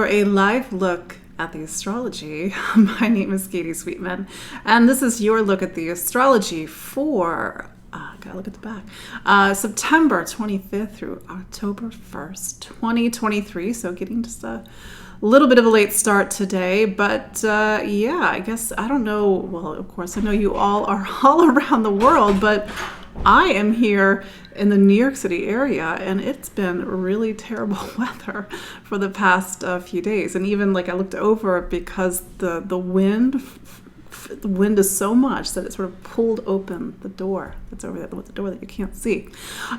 for a live look at the astrology. My name is Katie Sweetman, and this is your look at the astrology for, gotta look at the back, September 25th through October 1st, 2023. So getting just a little bit of a late start today, but yeah, I guess, I don't know, well, of course, I know you all are all around the world, but I am here in the New York City area, and it's been really terrible weather for the past few days. And even like I looked over because the wind is so much that it sort of pulled open the door that's over there, the door that you can't see.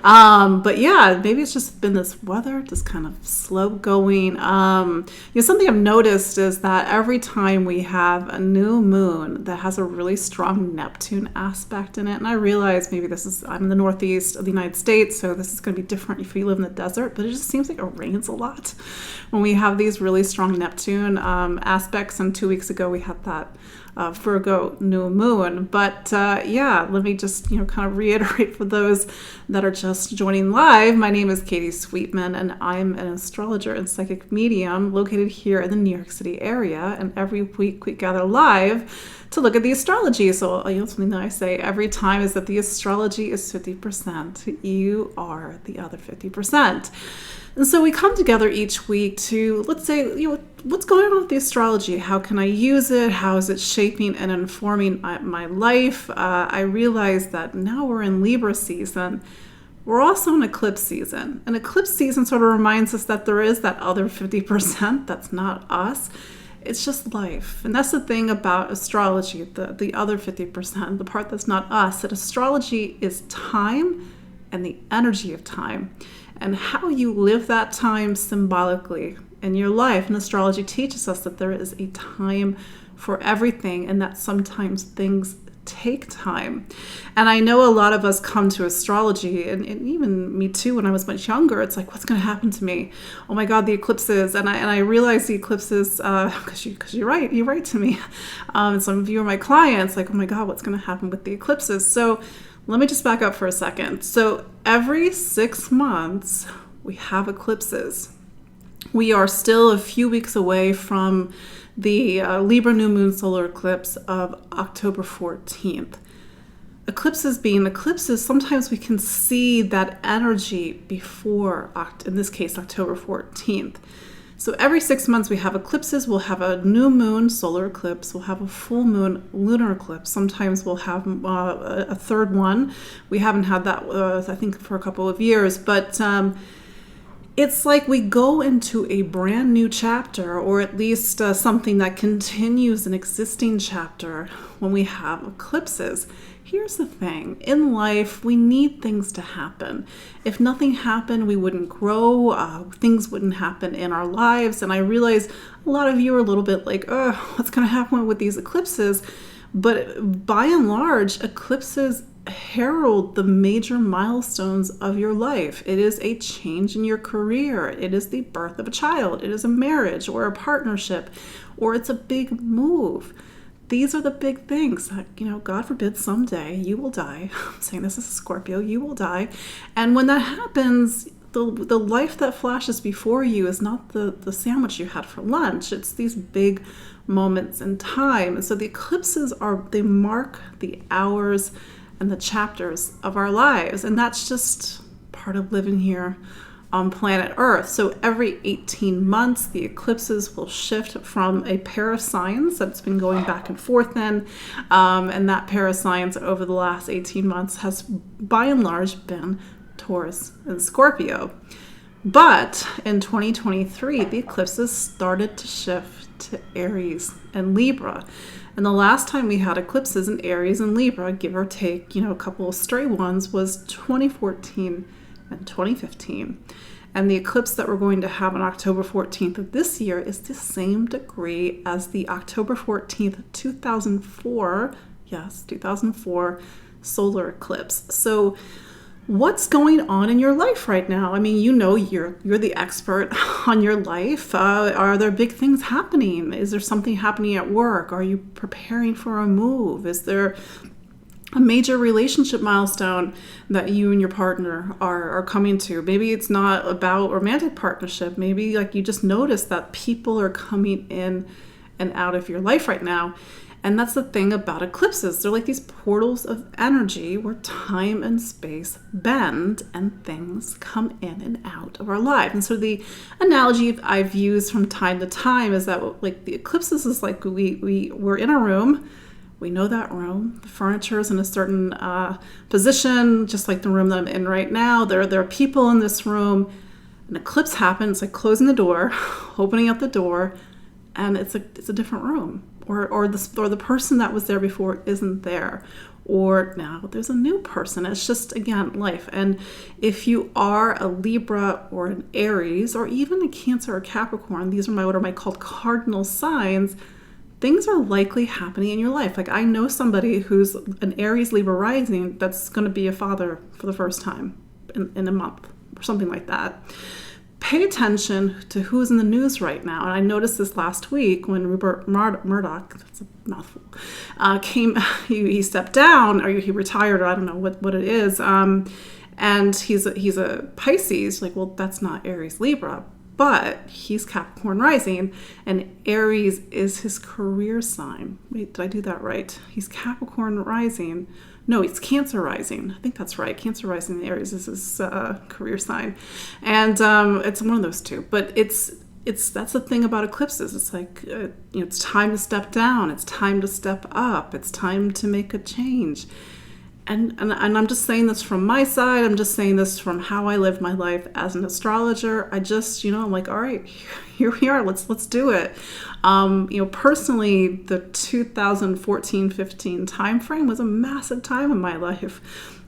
But yeah, maybe it's just been this weather, just kind of slow going. Something I've noticed is that every time we have a new moon that has a really strong Neptune aspect in it, and I realize maybe I'm in the Northeast of the United States, so this is going to be different if you live in the desert, but it just seems like it rains a lot when we have these really strong Neptune aspects. And 2 weeks ago we had that Virgo new moon. But yeah, let me just kind of reiterate for those that are just joining live. My name is Katie Sweetman, and I'm an astrologer and psychic medium located here in the New York City area. And every week we gather live to look at the astrology. So something that I say every time is that the astrology is 50%. You are the other 50%. And so we come together each week to, let's say, what's going on with the astrology? How can I use it? How is it shaping and informing my life? I realize that now we're in Libra season. We're also in eclipse season. And eclipse season sort of reminds us that there is that other 50% that's not us. It's just life. And that's the thing about astrology, the other 50%, the part that's not us, that astrology is time and the energy of time, and how you live that time symbolically in your life. And astrology teaches us that there is a time for everything, and that sometimes things take time. And I know a lot of us come to astrology, and even me too, when I was much younger, it's like, what's going to happen to me? Oh my God, the eclipses. And I realize the eclipses, because you write to me. And some of you are my clients, like, oh my God, what's going to happen with the eclipses? So let me just back up for a second. So every 6 months, we have eclipses. We are still a few weeks away from the Libra new moon solar eclipse of October 14th. Eclipses being eclipses, sometimes we can see that energy before, in this case, October 14th. So every 6 months we have eclipses. We'll have a new moon solar eclipse. We'll have a full moon lunar eclipse. Sometimes we'll have a third one. We haven't had that, I think, for a couple of years. But it's like we go into a brand new chapter, or at least something that continues an existing chapter when we have eclipses. Here's the thing. In life, we need things to happen. If nothing happened, we wouldn't grow. Things wouldn't happen in our lives. And I realize a lot of you are a little bit like, what's going to happen with these eclipses? But by and large, eclipses herald the major milestones of your life. It is a change in your career. It is the birth of a child. It is a marriage or a partnership, or it's a big move. These are the big things that, God forbid, someday you will die. I'm saying this as a Scorpio, you will die. And when that happens, the life that flashes before you is not the sandwich you had for lunch. It's these big moments in time. And so the eclipses they mark the hours and the chapters of our lives. And that's just part of living here on planet Earth. So every 18 months, the eclipses will shift from a pair of signs that's been going back and forth in. And that pair of signs over the last 18 months has by and large been Taurus and Scorpio. But in 2023, the eclipses started to shift to Aries and Libra. And the last time we had eclipses in Aries and Libra, give or take, a couple of stray ones, was 2014 and 2015. And the eclipse that we're going to have on October 14th of this year is the same degree as the October 14th, 2004, 2004 solar eclipse. So what's going on in your life right now? I mean, you're the expert on your life. Are there big things happening? Is there something happening at work? Are you preparing for a move? Is there a major relationship milestone that you and your partner are coming to. Maybe it's not about romantic partnership. Maybe like you just notice that people are coming in and out of your life right now. And that's the thing about eclipses. They're like these portals of energy where time and space bend and things come in and out of our life. And so the analogy I've used from time to time is that like the eclipses is like we're in a room. We know that room. The furniture is in a certain position, just like the room that I'm in right now. There are people in this room. An eclipse happens, like closing the door, opening up the door, and it's a different room. Or the person that was there before isn't there. Or now there's a new person. It's just, again, life. And if you are a Libra or an Aries, or even a Cancer or Capricorn, these are what are called cardinal signs, things are likely happening in your life. Like I know somebody who's an Aries Libra rising that's going to be a father for the first time in a month or something like that. Pay attention to who's in the news right now. And I noticed this last week when Rupert Murdoch, that's a mouthful, came, he stepped down, or he retired, or I don't know what it is. And he's a Pisces. Like, well, that's not Aries Libra. But he's Capricorn rising, and Aries is his career sign. Wait, did I do that right? He's Capricorn rising. No, it's Cancer rising. I think that's right. Cancer rising and Aries is his career sign. And it's one of those two. But it's that's the thing about eclipses. It's like, it's time to step down. It's time to step up. It's time to make a change. And I'm just saying this from my side. I'm just saying this from how I live my life as an astrologer. I just, I'm like, all right, here we are. Let's do it. Personally, the 2014-15 time frame was a massive time in my life.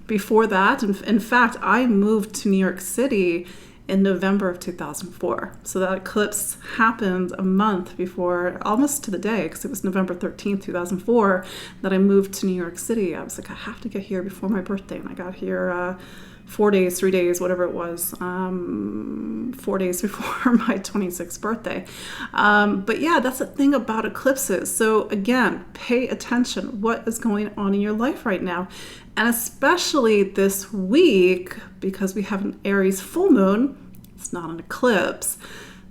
Before that, in fact, I moved to New York City in November of 2004. So that eclipse happened a month before, almost to the day, because it was November 13th, 2004, that I moved to New York City. I was like, I have to get here before my birthday. And I got here 4 days, 3 days, whatever it was, 4 days before my 26th birthday. But yeah, that's the thing about eclipses. So again, pay attention. What is going on in your life right now? And especially this week, because we have an Aries full moon. It's not an eclipse,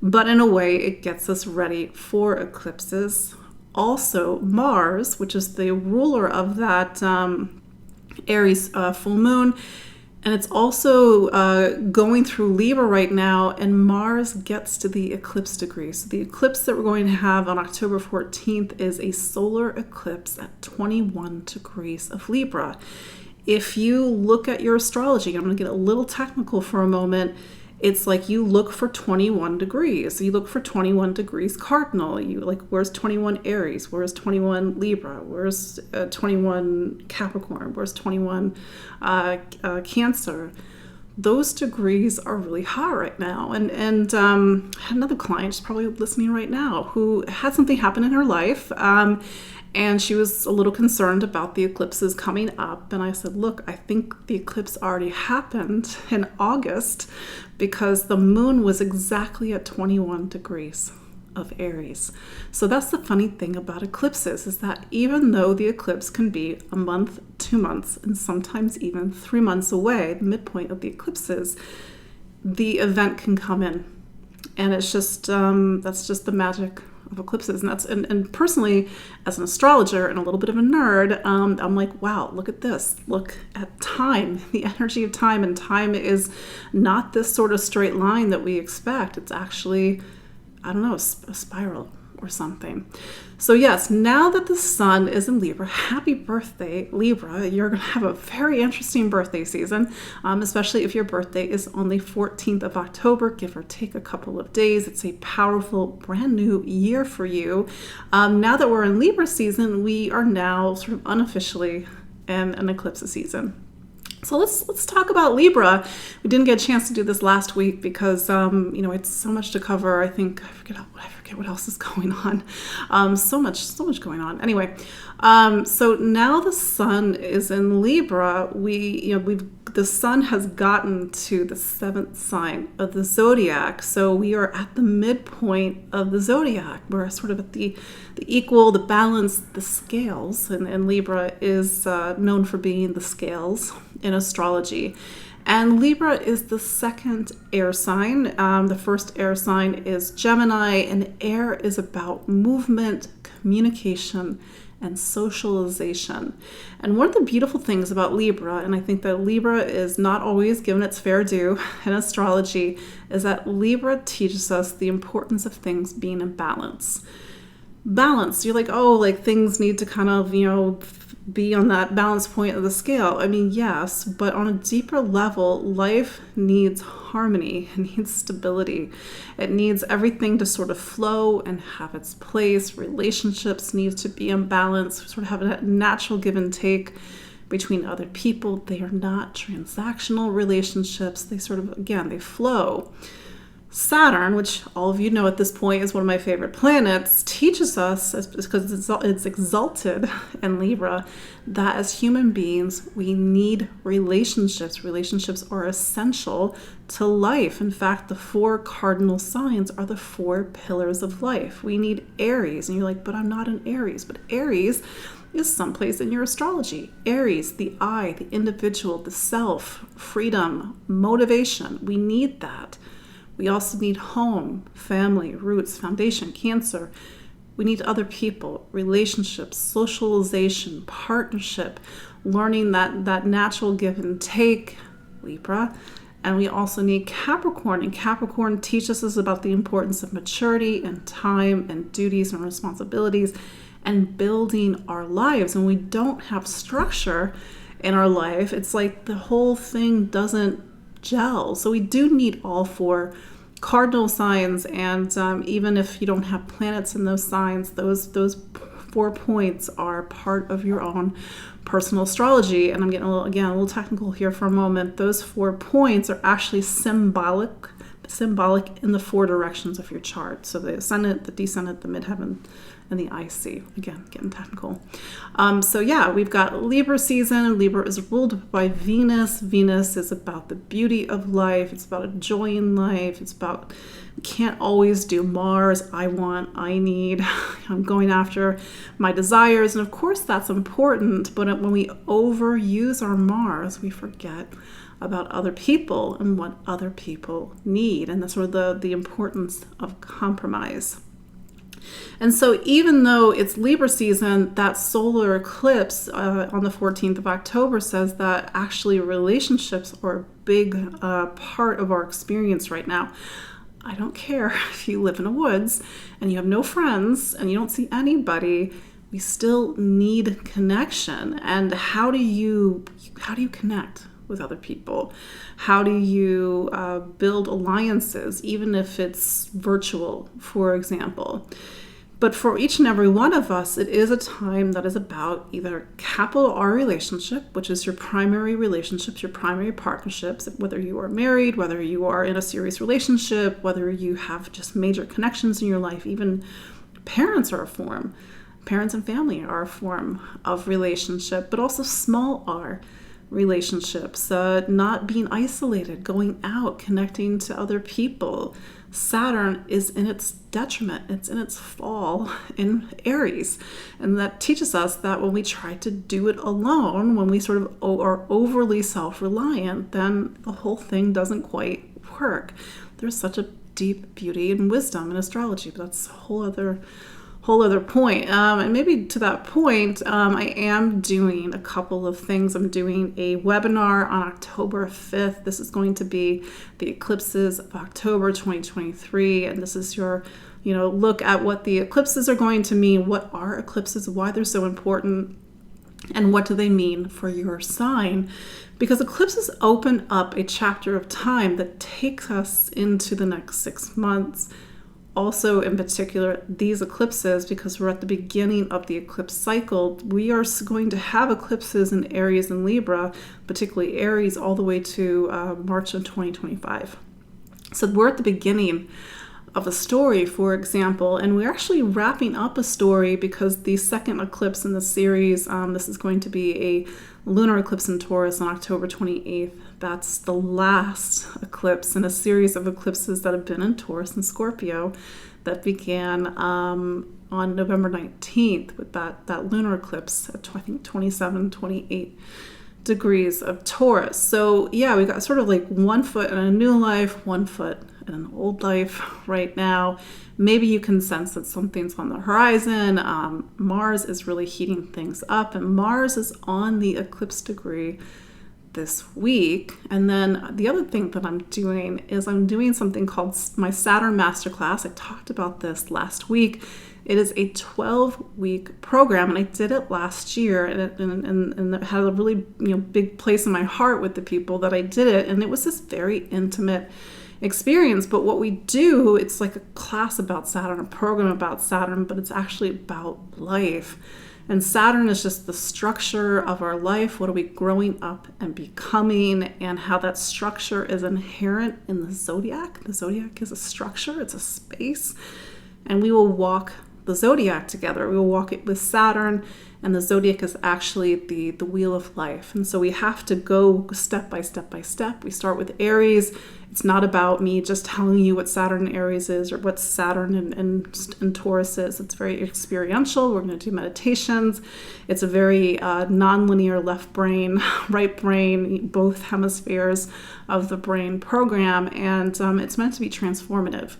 but in a way it gets us ready for eclipses. Also, Mars, which is the ruler of that Aries full moon, and it's also going through Libra right now, and Mars gets to the eclipse degree. So the eclipse that we're going to have on October 14th is a solar eclipse at 21 degrees of Libra. If you look at your astrology, I'm going to get a little technical for a moment. It's like you look for 21 degrees. You look for 21 degrees cardinal. You like, where's 21 Aries? Where's 21 Libra? Where's 21 Capricorn? Where's 21 Cancer? Those degrees are really hot right now. And I had another client, she's probably listening right now, who had something happen in her life. And she was a little concerned about the eclipses coming up. And I said, look, I think the eclipse already happened in August because the moon was exactly at 21 degrees of Aries. So that's the funny thing about eclipses, is that even though the eclipse can be a month, 2 months, and sometimes even 3 months away, the midpoint of the eclipses, the event can come in. And it's just, that's just the magic of eclipses. And personally, as an astrologer and a little bit of a nerd, I'm like, wow, look at this. Look at time, the energy of time. And time is not this sort of straight line that we expect. It's actually, I don't know, a spiral or something. So yes, now that the sun is in Libra, happy birthday, Libra. You're going to have a very interesting birthday season, especially if your birthday is on the 14th of October, give or take a couple of days. It's a powerful, brand new year for you. Now that we're in Libra season, we are now sort of unofficially in an eclipse season. So let's talk about Libra. We didn't get a chance to do this last week because it's so much to cover. I forget what else is going on. So much going on. Anyway, so now the sun is in Libra. The sun has gotten to the 7th sign of the zodiac. So we are at the midpoint of the zodiac. We're sort of at the equal, the balance, the scales. And Libra is known for being the scales in astrology. And Libra is the second air sign. The first air sign is Gemini, and air is about movement, communication, and socialization. And one of the beautiful things about Libra, and I think that Libra is not always given its fair due in astrology, is that Libra teaches us the importance of things being in balance. Balance, you're like, oh, like things need to kind of, be on that balance point of the scale. I mean, yes, but on a deeper level, life needs harmony, it needs stability. It needs everything to sort of flow and have its place. Relationships need to be in balance, sort of have a natural give and take between other people. They are not transactional relationships. They sort of, again, they flow. Saturn, which all of you know at this point is one of my favorite planets, teaches us, because it's exalted in Libra, that as human beings, we need relationships. Relationships are essential to life. In fact, the 4 cardinal signs are the 4 pillars of life. We need Aries. And you're like, but I'm not an Aries. But Aries is someplace in your astrology. Aries, the I, the individual, the self, freedom, motivation. We need that. We also need home, family, roots, foundation, Cancer. We need other people, relationships, socialization, partnership, learning that natural give and take, Libra. And we also need Capricorn. And Capricorn teaches us about the importance of maturity and time and duties and responsibilities and building our lives. And we don't have structure in our life. It's like the whole thing doesn't gel. So we do need all 4 cardinal signs, and even if you don't have planets in those signs, those 4 points are part of your own personal astrology. And I'm getting a little technical here for a moment. Those 4 points are actually symbolic in the 4 directions of your chart. So the ascendant, the descendant, the midheaven, and the IC. Again, getting technical. We've got Libra season. Libra is ruled by Venus. Venus is about the beauty of life. It's about enjoying life. It's about, can't always do Mars. I want, I need. I'm going after my desires. And of course, that's important. But when we overuse our Mars, we forget about other people and what other people need. And that's sort of the importance of compromise. And so even though it's Libra season, that solar eclipse on the 14th of October says that actually relationships are a big part of our experience right now. I don't care if you live in the woods and you have no friends and you don't see anybody, we still need connection. And how do you connect with other people? How do you build alliances, even if it's virtual, for example? But for each and every one of us, it is a time that is about either capital R relationship, which is your primary relationships, your primary partnerships, whether you are married, whether you are in a serious relationship, whether you have just major connections in your life. Even parents are a form. Parents and family are a form of relationship, but also small r relationships, not being isolated, going out, connecting to other people. Saturn is in its detriment. It's in its fall in Aries. And that teaches us that when we try to do it alone, when we sort of are overly self-reliant, then the whole thing doesn't quite work. There's such a deep beauty and wisdom in astrology, but that's a whole other point. And maybe to that point, I am doing a couple of things. I'm doing a webinar on October 5th. This is going to be the Eclipses of October 2023. And this is your, look at what the eclipses are going to mean. What are eclipses? Why they're so important? And what do they mean for your sign? Because eclipses open up a chapter of time that takes us into the next 6 months. also in particular these eclipses, because we're at the beginning of the eclipse cycle. We are going to have eclipses in Aries and Libra, particularly Aries, all the way to March of 2025. So we're at the beginning of a story, for example, and we're actually wrapping up a story because the second eclipse in the series, this is going to be a lunar eclipse in Taurus on October 28th. That's the last eclipse in a series of eclipses that have been in Taurus and Scorpio that began on November 19th with that lunar eclipse at, I think, 27, 28 degrees of Taurus. So yeah, we got sort of like 1 foot in a new life, 1 foot in an old life right now. Maybe you can sense that something's on the horizon. Mars is really heating things up, and Mars is on the eclipse degree this week. And then the other thing that I'm doing is I'm doing something called my Saturn Masterclass. I talked about this last week. It is a 12-week program, and I did it last year, and it had a really big place in my heart with the people that I did it, and it was this very intimate experience. But what we do, it's like a class about Saturn, a program about Saturn, but it's actually about life. And Saturn is just the structure of our life. What are we growing up and becoming, and how that structure is inherent in the zodiac. The zodiac is a structure, it's a space, and we will walk the zodiac together. We will walk it with Saturn, and the zodiac is actually the wheel of life. And so we have to go step by step by step. We start with Aries. It's not about me just telling you what Saturn in Aries is or what Saturn in Taurus is. It's very experiential. We're going to do meditations. It's a very non-linear left brain, right brain, both hemispheres of the brain program. And it's meant to be transformative,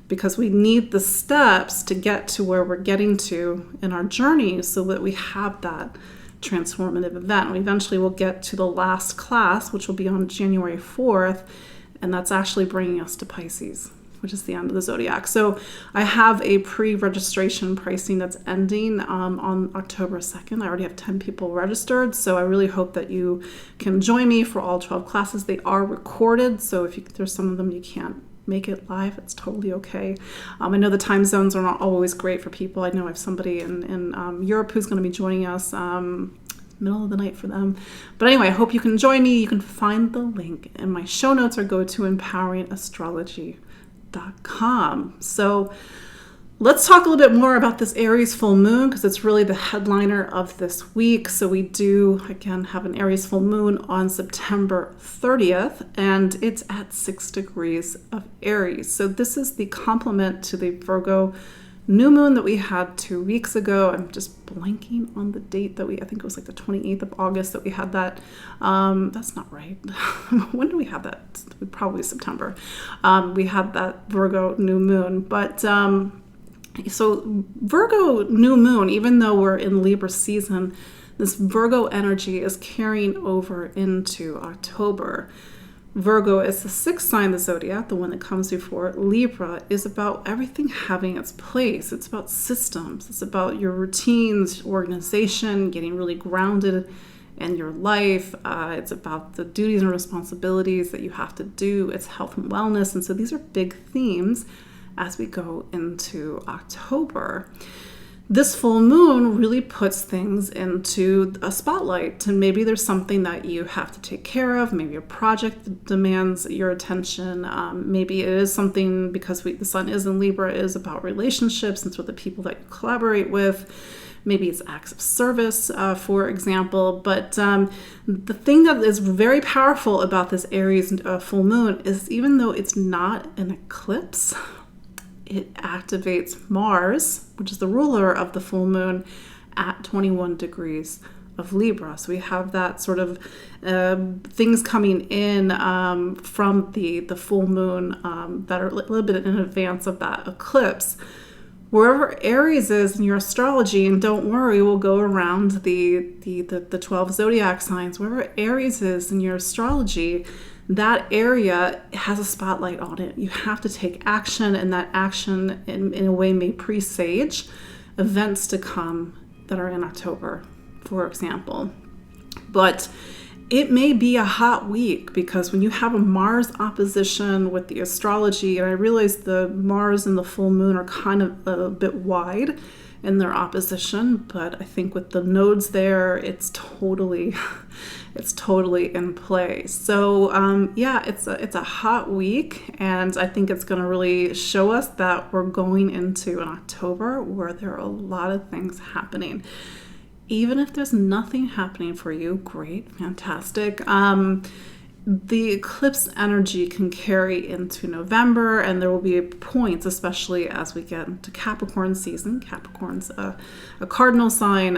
because we need the steps to get to where we're getting to in our journey so that we have that transformative event. We eventually will get to the last class, which will be on January 4th, and that's actually bringing us to Pisces, which is the end of the zodiac. So I have a pre-registration pricing that's ending on October 2nd. I already have 10 people registered, so I really hope that you can join me for all 12 classes. They are recorded, so if there's some of them you can't make it live, it's totally okay. I know the time zones are not always great for people. I know I have somebody in Europe who's going to be joining us middle of the night for them. But anyway, I hope you can join me. You can find the link in my show notes or go to empoweringastrology.com. So let's talk a little bit more about this Aries full moon, because it's really the headliner of this week. So we do, again, have an Aries full moon on September 30th, and it's at 6 degrees of Aries. So this is the complement to the Virgo new moon that we had 2 weeks ago. I'm just blanking on the date that I think it was like the 28th of August that we had that. That's not right. When did we have that? Probably September. We had that Virgo new moon. But so Virgo new moon, even though we're in Libra season, this Virgo energy is carrying over into October. Virgo is the sixth sign of the zodiac, the one that comes before. Libra is about everything having its place. It's about systems. It's about your routines, organization, getting really grounded in your life. It's about the duties and responsibilities that you have to do. It's health and wellness. And so these are big themes as we go into October. This full moon really puts things into a spotlight, and maybe there's something that you have to take care of, maybe a project that demands your attention, maybe it is something, because the sun is in Libra, is about relationships and so the people that you collaborate with. Maybe it's acts of service, for example. But the thing that is very powerful about this Aries full moon is, even though it's not an eclipse, it activates Mars, which is the ruler of the full moon, at 21 degrees of Libra. So we have that sort of things coming in from the full moon that are a little bit in advance of that eclipse. Wherever Aries is in your astrology, and don't worry, we'll go around the 12 zodiac signs. Wherever Aries is in your astrology, that area has a spotlight on it. You have to take action, and that action in a way may presage events to come that are in October, for example. But it may be a hot week, because when you have a Mars opposition with the astrology, and I realize the Mars and the full moon are kind of a bit wide in their opposition, but I think with the nodes there, it's totally in play. So yeah, it's a hot week, and I think it's going to really show us that we're going into an October where there are a lot of things happening. Even if there's nothing happening for you, great, fantastic. The eclipse energy can carry into November, and there will be points, especially as we get into Capricorn season. Capricorn's a cardinal sign.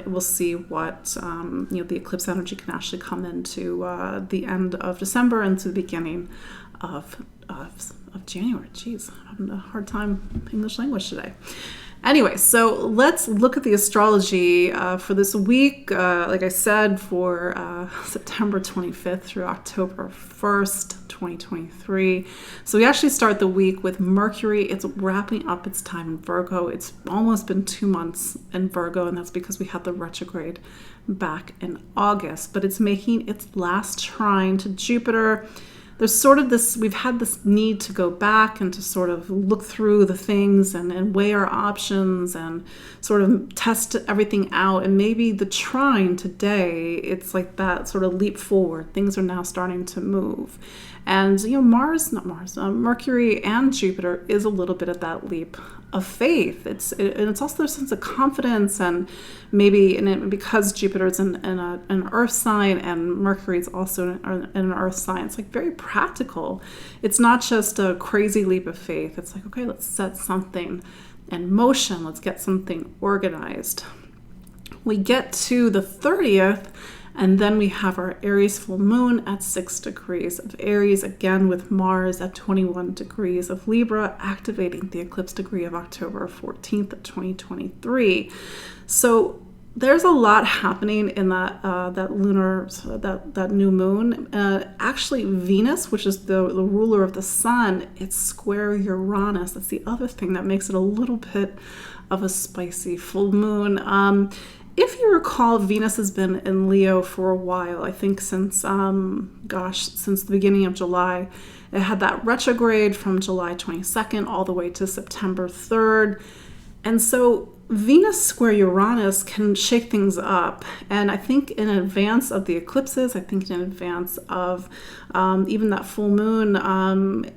We'll see what the eclipse energy can actually come into the end of December and to the beginning of January. Jeez, I'm having a hard time English language today. Anyway, so let's look at the astrology for this week. Like I said, for September 25th through October 1st, 2023. So we actually start the week with Mercury. It's wrapping up its time in Virgo. It's almost been 2 months in Virgo, and that's because we had the retrograde back in August. But it's making its last trine to Jupiter. There's sort of this, we've had this need to go back and to sort of look through the things and weigh our options and sort of test everything out. And maybe the trine today, it's like that sort of leap forward. Things are now starting to move. And, Mercury and Jupiter is a little bit of that leap of faith. It's also a sense of confidence, and maybe because Jupiter is in an earth sign and Mercury is also in an earth sign, it's like very practical. It's not just a crazy leap of faith. It's like, okay, let's set something in motion. Let's get something organized. We get to the 30th, and then we have our Aries full moon at 6 degrees of Aries, again with Mars at 21 degrees of Libra, activating the eclipse degree of October 14th, 2023. So there's a lot happening in that new moon. Actually, Venus, which is the ruler of the sun, it's square Uranus. That's the other thing that makes it a little bit of a spicy full moon. If you recall, Venus has been in Leo for a while. I think since the beginning of July. It had that retrograde from July 22nd all the way to September 3rd. And so Venus square Uranus can shake things up. And I think in advance of the eclipses, I think in advance of even that full moon,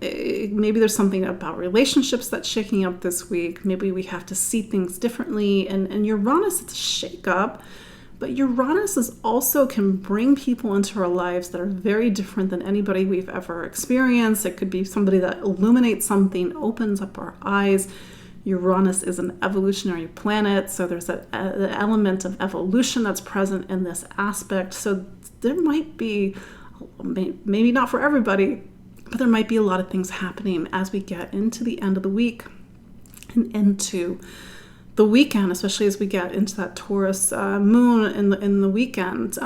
maybe there's something about relationships that's shaking up this week. Maybe we have to see things differently. And Uranus, it's a shake up. But Uranus also can bring people into our lives that are very different than anybody we've ever experienced. It could be somebody that illuminates something, opens up our eyes. Uranus is an evolutionary planet, so there's an element of evolution that's present in this aspect. So there might be, maybe not for everybody, but there might be a lot of things happening as we get into the end of the week and into the weekend, especially as we get into that Taurus moon in the weekend.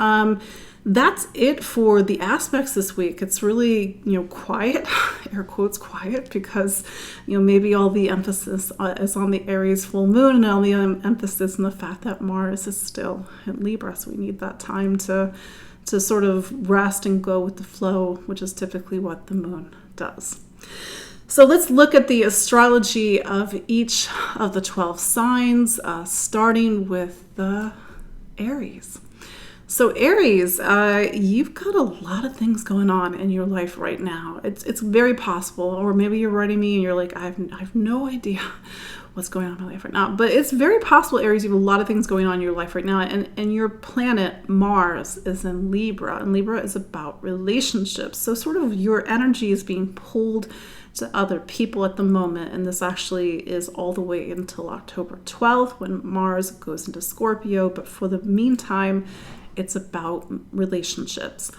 That's it for the aspects this week. It's really, quiet, air quotes quiet, because, maybe all the emphasis is on the Aries full moon and all the emphasis on the fact that Mars is still in Libra. So we need that time to sort of rest and go with the flow, which is typically what the moon does. So let's look at the astrology of each of the 12 signs, starting with the Aries. So Aries, you've got a lot of things going on in your life right now. It's very possible, or maybe you're writing me and you're like, I have no idea what's going on in my life right now. But it's very possible, Aries, you have a lot of things going on in your life right now. And your planet, Mars, is in Libra. And Libra is about relationships. So sort of your energy is being pulled to other people at the moment. And this actually is all the way until October 12th when Mars goes into Scorpio. But for the meantime, it's about relationships,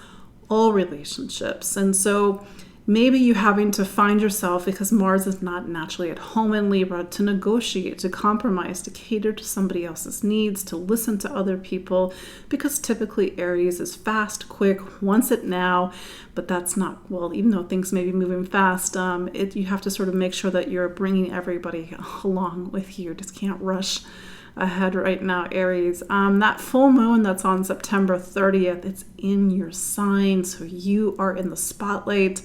all relationships. And so maybe you having to find yourself, because Mars is not naturally at home in Libra, to negotiate, to compromise, to cater to somebody else's needs, to listen to other people, because typically Aries is fast, quick, wants it now, but that's not, well, even though things may be moving fast, you have to sort of make sure that you're bringing everybody along with you. You just can't rush ahead right now, Aries. That full moon that's on September 30th, it's in your sign, so you are in the spotlight.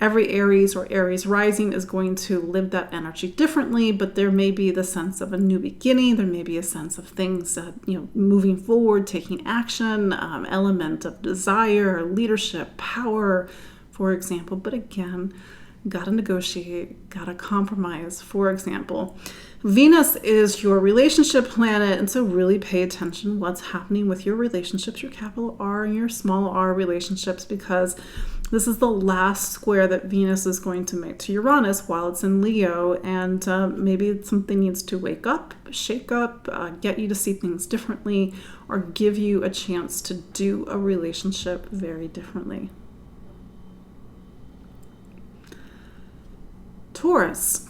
Every Aries or Aries rising is going to live that energy differently, but there may be the sense of a new beginning. There may be a sense of things, moving forward, taking action, element of desire, leadership, power, for example. But again, gotta negotiate, gotta compromise, for example. Venus is your relationship planet, and so really pay attention what's happening with your relationships, your capital R and your small r relationships, because this is the last square that Venus is going to make to Uranus while it's in Leo, and maybe something needs to wake up, shake up, get you to see things differently, or give you a chance to do a relationship very differently. Taurus.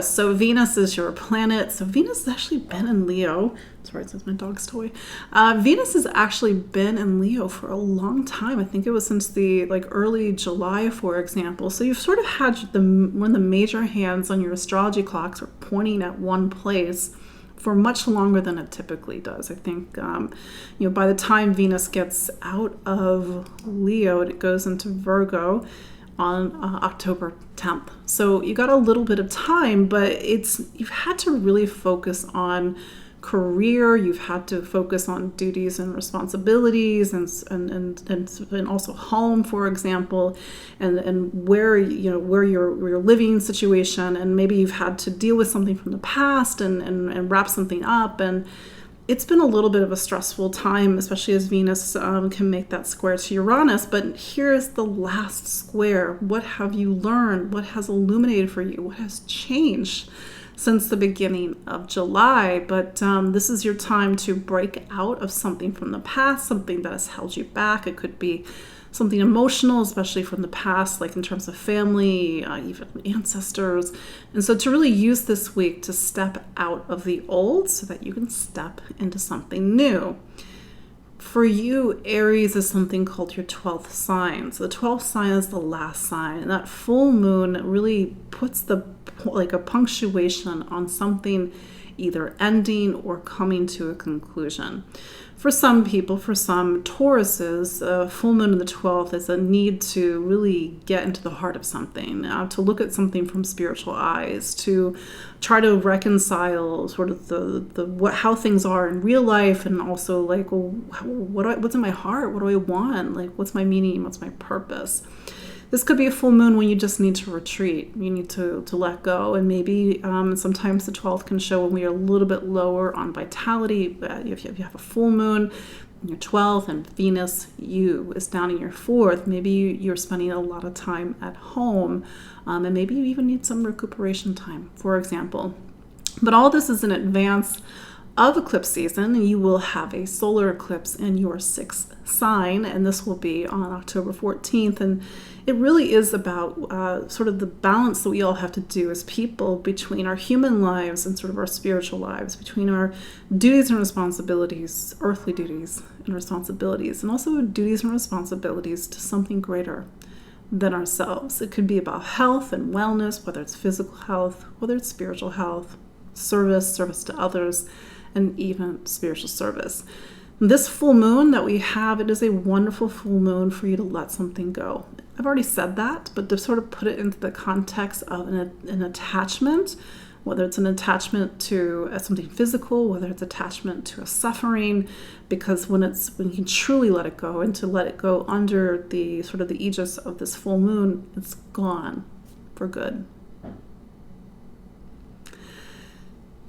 So Venus is your planet. So Venus has actually been in Leo. Sorry, that's my dog's toy. Venus has actually been in Leo for a long time. I think it was since the early July, for example. So you've sort of had one of the major hands on your astrology clocks are pointing at one place for much longer than it typically does. I think, by the time Venus gets out of Leo, it goes into Virgo on October 10th. So you got a little bit of time, but you've had to really focus on career. You've had to focus on duties and responsibilities, and also home, for example, and where your living situation, and maybe you've had to deal with something from the past and wrap something up, and it's been a little bit of a stressful time, especially as Venus can make that square to Uranus. But here's the last square. What have you learned? What has illuminated for you? What has changed since the beginning of July? But this is your time to break out of something from the past, something that has held you back. It could be something emotional, especially from the past, like in terms of family, even ancestors. And so to really use this week to step out of the old so that you can step into something new. For you, Aries is something called your 12th sign. So the 12th sign is the last sign. And that full moon really puts a punctuation on something either ending or coming to a conclusion. For some people, for some Tauruses, full moon in the 12th is a need to really get into the heart of something, to look at something from spiritual eyes, to try to reconcile sort of how things are in real life, and also what's in my heart? What do I want? What's my meaning? What's my purpose? This could be a full moon when you just need to retreat. You need to let go. And maybe sometimes the 12th can show when we are a little bit lower on vitality. If you have a full moon in your 12th and Venus, is down in your 4th, maybe you're spending a lot of time at home. And maybe you even need some recuperation time, for example. But all this is in advance of eclipse season, and you will have a solar eclipse in your 6th sign, and this will be on October 14th. And it really is about sort of the balance that we all have to do as people between our human lives and sort of our spiritual lives, between our duties and responsibilities, earthly duties and responsibilities, and also duties and responsibilities to something greater than ourselves. It could be about health and wellness, whether it's physical health, whether it's spiritual health, service to others, and even spiritual service. This full moon that we have, it is a wonderful full moon for you to let something go. I've already said that, but to sort of put it into the context of an attachment, whether it's an attachment to something physical, whether it's attachment to a suffering, because when you can truly let it go, and to let it go under the sort of the aegis of this full moon, it's gone for good.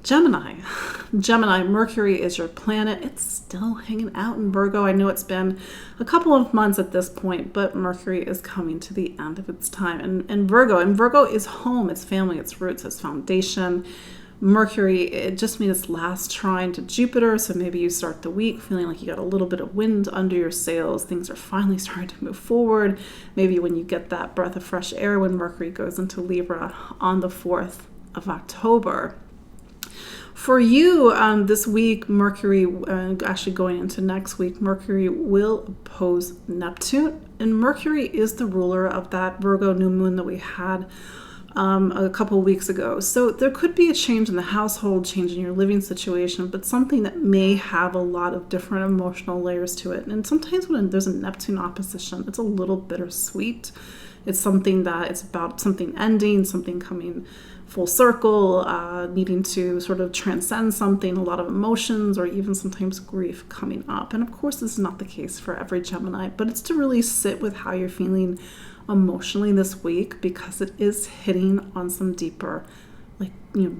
Gemini, Mercury is your planet. It's still hanging out in Virgo. I know it's been a couple of months at this point, but Mercury is coming to the end of its time. And Virgo is home, it's family, it's roots, it's foundation. Mercury, it just made its last trine to Jupiter, so maybe you start the week feeling like you got a little bit of wind under your sails. Things are finally starting to move forward. Maybe when you get that breath of fresh air when Mercury goes into Libra on the 4th of October. For you, this week, Mercury, actually going into next week, Mercury will oppose Neptune. And Mercury is the ruler of that Virgo new moon that we had a couple of weeks ago. So there could be a change in the household, change in your living situation, but something that may have a lot of different emotional layers to it. And sometimes when there's a Neptune opposition, it's a little bittersweet. It's something that it's about something ending, something coming full circle, needing to sort of transcend something, a lot of emotions, or even sometimes grief coming up. And of course, this is not the case for every Gemini, but it's to really sit with how you're feeling emotionally this week, because it is hitting on some deeper,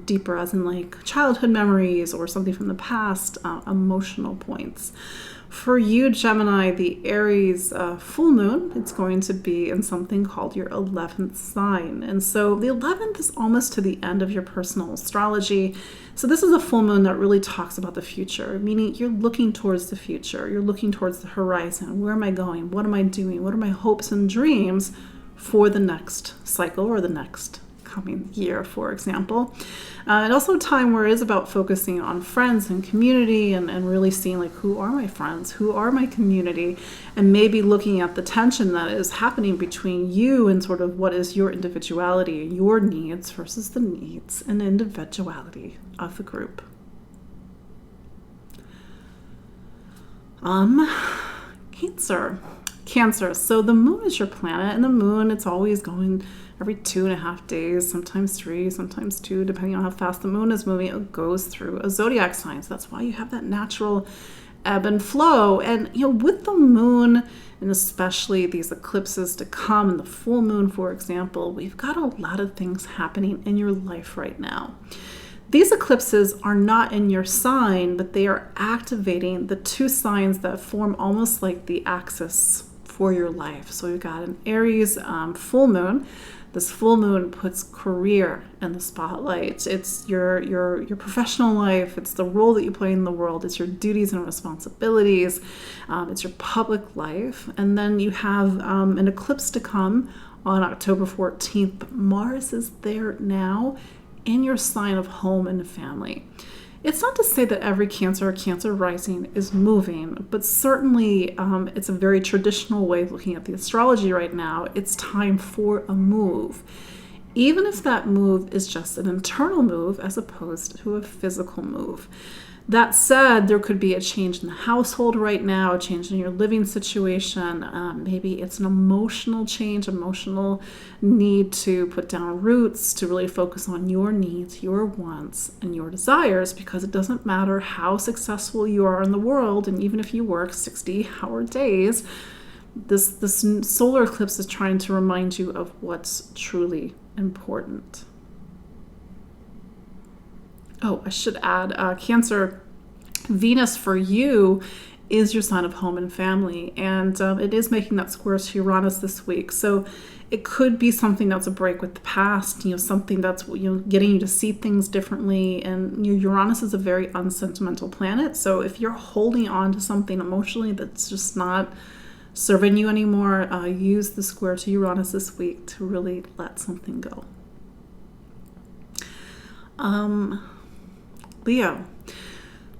deeper as in like childhood memories or something from the past, emotional points. For you, Gemini, the Aries full moon, it's going to be in something called your 11th sign. And so the 11th is almost to the end of your personal astrology. So this is a full moon that really talks about the future, meaning you're looking towards the future. You're looking towards the horizon. Where am I going? What am I doing? What are my hopes and dreams for the next cycle or the next coming year, for example. And also a time where it is about focusing on friends and community and really seeing like, who are my friends? Who are my community? And maybe looking at the tension that is happening between you and sort of what is your individuality and your needs versus the needs and individuality of the group. Cancer. So the moon is your planet, and the moon, it's always going every 2.5 days, sometimes 3, sometimes 2, depending on how fast the moon is moving. It goes through a zodiac sign. So that's why you have that natural ebb and flow. And with the moon, and especially these eclipses to come, and the full moon, for example, we've got a lot of things happening in your life right now. These eclipses are not in your sign, but they are activating the 2 signs that form almost like the axis for your life. So we've got an Aries full moon. This full moon puts career in the spotlight. It's your professional life. It's the role that you play in the world. It's your duties and responsibilities. It's your public life. And then you have an eclipse to come on October 14th. Mars is there now in your sign of home and family. It's not to say that every Cancer or Cancer rising is moving, but certainly it's a very traditional way of looking at the astrology right now. It's time for a move, even if that move is just an internal move as opposed to a physical move. That said, there could be a change in the household right now, a change in your living situation. Maybe it's an emotional change, emotional need to put down roots, to really focus on your needs, your wants, and your desires, because it doesn't matter how successful you are in the world, and even if you work 60-hour days, this solar eclipse is trying to remind you of what's truly important. Oh, I should add, Cancer, Venus for you is your sign of home and family, and it is making that square to Uranus this week. So it could be something that's a break with the past, something that's getting you to see things differently. And Uranus is a very unsentimental planet. So if you're holding on to something emotionally that's just not serving you anymore, use the square to Uranus this week to really let something go.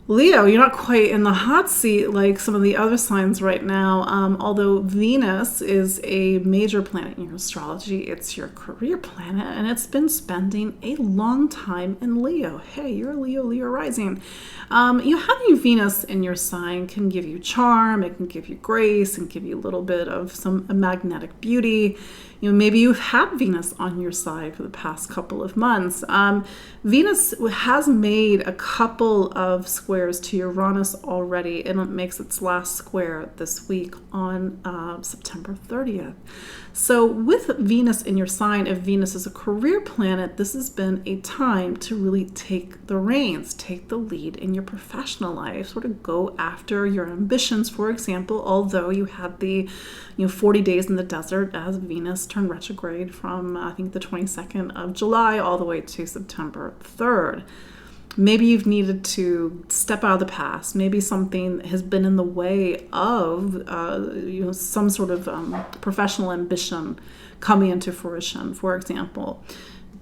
Leo, you're not quite in the hot seat like some of the other signs right now. Although Venus is a major planet in your astrology, it's your career planet, and it's been spending a long time in Leo. Hey, you're a Leo rising. Having Venus in your sign can give you charm, it can give you grace, and give you a little bit of some magnetic beauty. Maybe you've had Venus on your side for the past couple of months. Venus has made a couple of squares to Uranus already, and it makes its last square this week on September 30th. So with Venus in your sign, if Venus is a career planet, this has been a time to really take the reins, take the lead in your professional life, sort of go after your ambitions, for example, although you had the 40 days in the desert as Venus turned retrograde from, I think, the 22nd of July all the way to September 3rd. Maybe you've needed to step out of the past. Maybe something has been in the way of some sort of professional ambition coming into fruition, for example.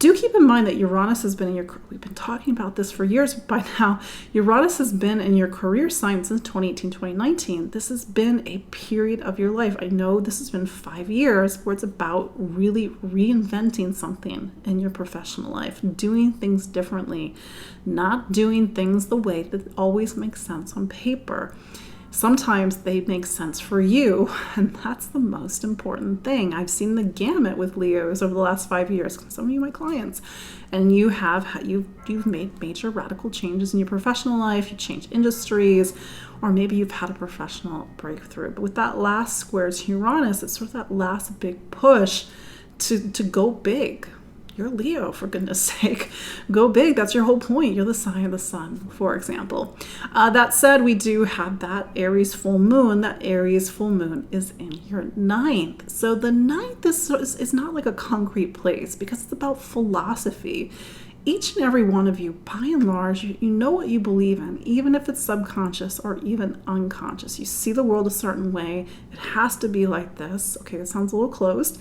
Do keep in mind that Uranus has been in your, we've been talking about this for years by now. Uranus has been in your career sign since 2018, 2019. This has been a period of your life. I know this has been 5 years where it's about really reinventing something in your professional life, doing things differently, not doing things the way that always makes sense on paper. Sometimes they make sense for you, and that's the most important thing. I've seen the gamut with Leos over the last 5 years. Some of you are my clients, and you've made major radical changes in your professional life. You changed industries, or maybe you've had a professional breakthrough. But with that last square to Uranus, it's sort of that last big push to go big. You're Leo, for goodness sake. Go big. That's your whole point. You're the sign of the sun, for example. That said, we do have that Aries full moon. That Aries full moon is in your 9th. So the 9th is not like a concrete place because it's about philosophy. Each and every one of you, by and large, you know what you believe in, even if it's subconscious or even unconscious. You see the world a certain way. It has to be like this. Okay, that sounds a little closed.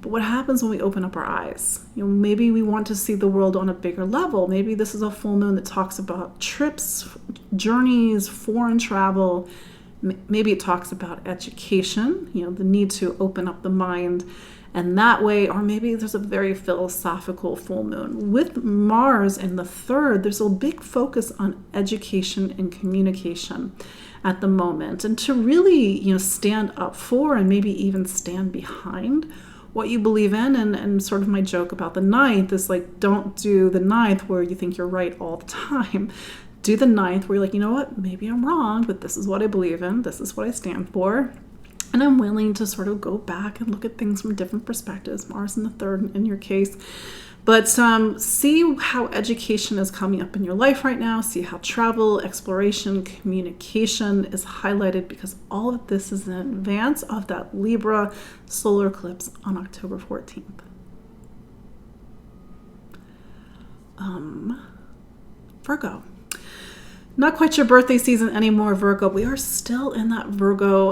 But what happens when we open up our eyes? Maybe we want to see the world on a bigger level. Maybe this is a full moon that talks about trips, journeys, foreign travel. Maybe it talks about education, the need to open up the mind. And that way, or maybe there's a very philosophical full moon. With Mars in the 3rd, there's a big focus on education and communication at the moment. And to really, stand up for and maybe even stand behind what you believe in. And sort of my joke about the 9th is like, don't do the 9th where you think you're right all the time. Do the 9th where you're like, you know what, maybe I'm wrong, but this is what I believe in. This is what I stand for. And I'm willing to sort of go back and look at things from different perspectives. Mars in the 3rd in your case. But see how education is coming up in your life right now. See how travel, exploration, communication is highlighted because all of this is in advance of that Libra solar eclipse on October 14th. Virgo. Not quite your birthday season anymore, Virgo. We are still in that Virgo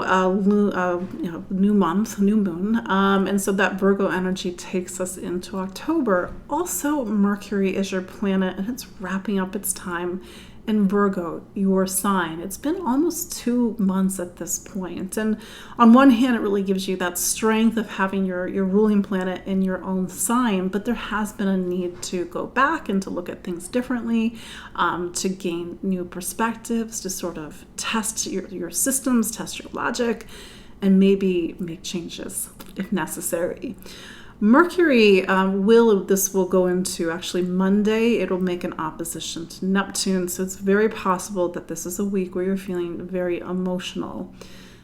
new month, new moon. And so that Virgo energy takes us into October. Also, Mercury is your planet, and it's wrapping up its time in Virgo, your sign. It's been almost 2 months at this point. And on one hand, it really gives you that strength of having your ruling planet in your own sign, but there has been a need to go back and to look at things differently, to gain new perspectives, to sort of test your systems, test your logic, and maybe make changes if necessary. Mercury will go into actually Monday. It'll make an opposition to Neptune. So it's very possible that this is a week where you're feeling very emotional.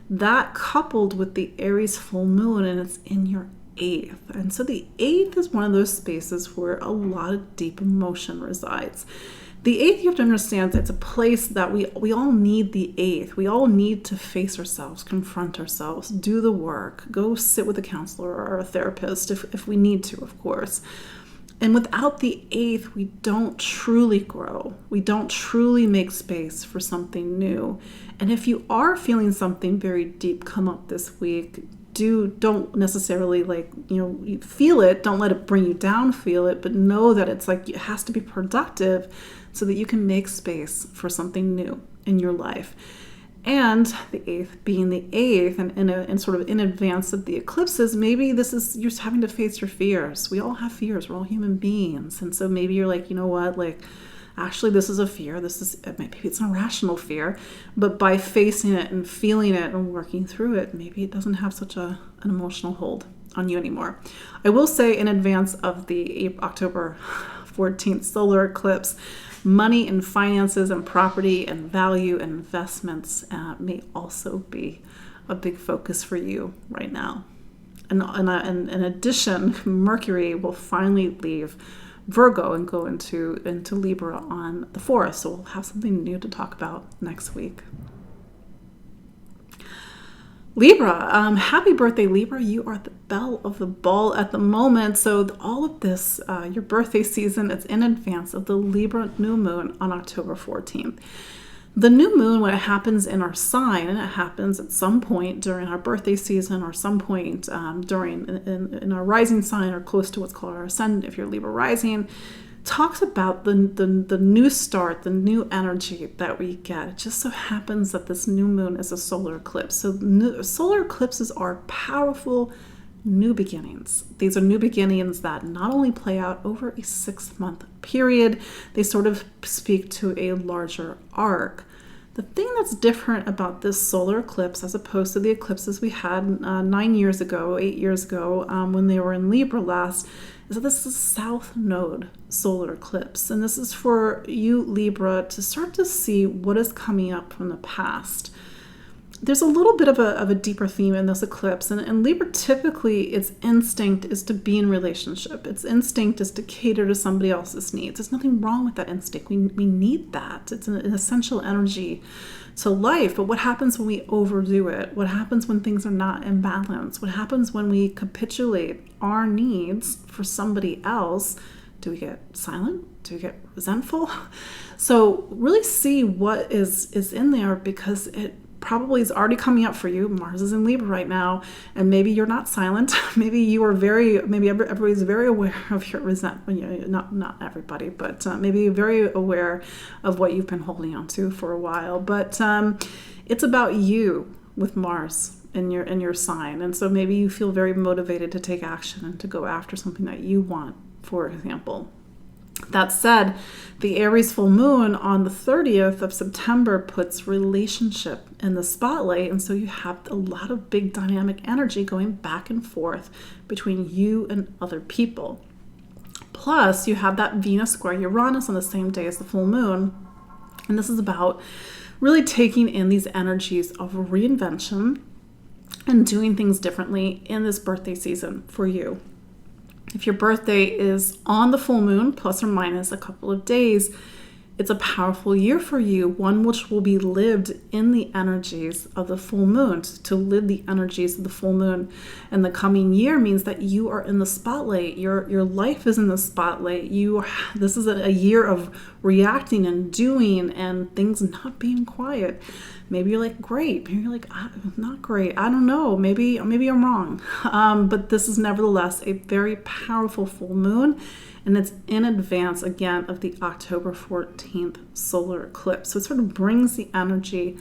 That coupled with the Aries full moon, and it's in your 8th. And so the 8th is one of those spaces where a lot of deep emotion resides. The 8th, you have to understand, it's a place that we all need the 8th. We all need to face ourselves, confront ourselves, do the work, go sit with a counselor or a therapist if we need to, of course. And without the 8th, we don't truly grow. We don't truly make space for something new. And if you are feeling something very deep come up this week, don't necessarily you feel it. Don't let it bring you down, feel it, but know that it's like it has to be productive so that you can make space for something new in your life. And the 8th being the 8th and sort of in advance of the eclipses, maybe this is you're just having to face your fears. We all have fears. We're all human beings. And so maybe you're like, you know what, actually this is a fear. Maybe it's an irrational fear, but by facing it and feeling it and working through it, maybe it doesn't have such an emotional hold on you anymore. I will say in advance of the October 14th solar eclipse, money and finances and property and value and investments may also be a big focus for you right now. And in addition, Mercury will finally leave Virgo and go into Libra on the 4th. So we'll have something new to talk about next week. Libra, happy birthday, Libra. You are the belle of the ball at the moment. So all of this, your birthday season, it's in advance of the Libra new moon on October 14th. The new moon, when it happens in our sign, and it happens at some point during our birthday season or some point during in our rising sign or close to what's called our ascendant, if you're Libra rising, talks about the new start, the new energy that we get. It just so happens that this new moon is a solar eclipse. So solar eclipses are powerful new beginnings. These are new beginnings that not only play out over a 6-month period, they sort of speak to a larger arc. The thing that's different about this solar eclipse as opposed to the eclipses we had 8 years ago, when they were in Libra last, is that this is a South Node solar eclipse. And this is for you, Libra, to start to see what is coming up from the past. There's a little bit of a deeper theme in this eclipse. And Libra, typically, its instinct is to be in relationship. Its instinct is to cater to somebody else's needs. There's nothing wrong with that instinct. We need that. It's an essential energy to life. But what happens when we overdo it? What happens when things are not in balance? What happens when we capitulate our needs for somebody else? Do we get silent? Do we get resentful? So really see what is in there, because it probably is already coming up for you. Mars is in Libra right now, and maybe you're not silent. Maybe everybody's very aware of your resentment. Not everybody, but maybe very aware of what you've been holding on to for a while. But it's about you with Mars in your sign, and so maybe you feel very motivated to take action and to go after something that you want, for example. That said, the Aries full moon on the 30th of September puts relationship in the spotlight, and so you have a lot of big dynamic energy going back and forth between you and other people. Plus, you have that Venus square Uranus on the same day as the full moon, and this is about really taking in these energies of reinvention and doing things differently in this birthday season for you. If your birthday is on the full moon, plus or minus a couple of days, it's a powerful year for you, one which will be lived in the energies of the full moon. To live the energies of the full moon in the coming year means that you are in the spotlight. Your life is in the spotlight. This is a year of reacting and doing and things not being quiet. Maybe you're like, great. Maybe you're like, not great. I don't know. Maybe I'm wrong. But this is nevertheless a very powerful full moon. And it's in advance, again, of the October 14th solar eclipse. So it sort of brings the energy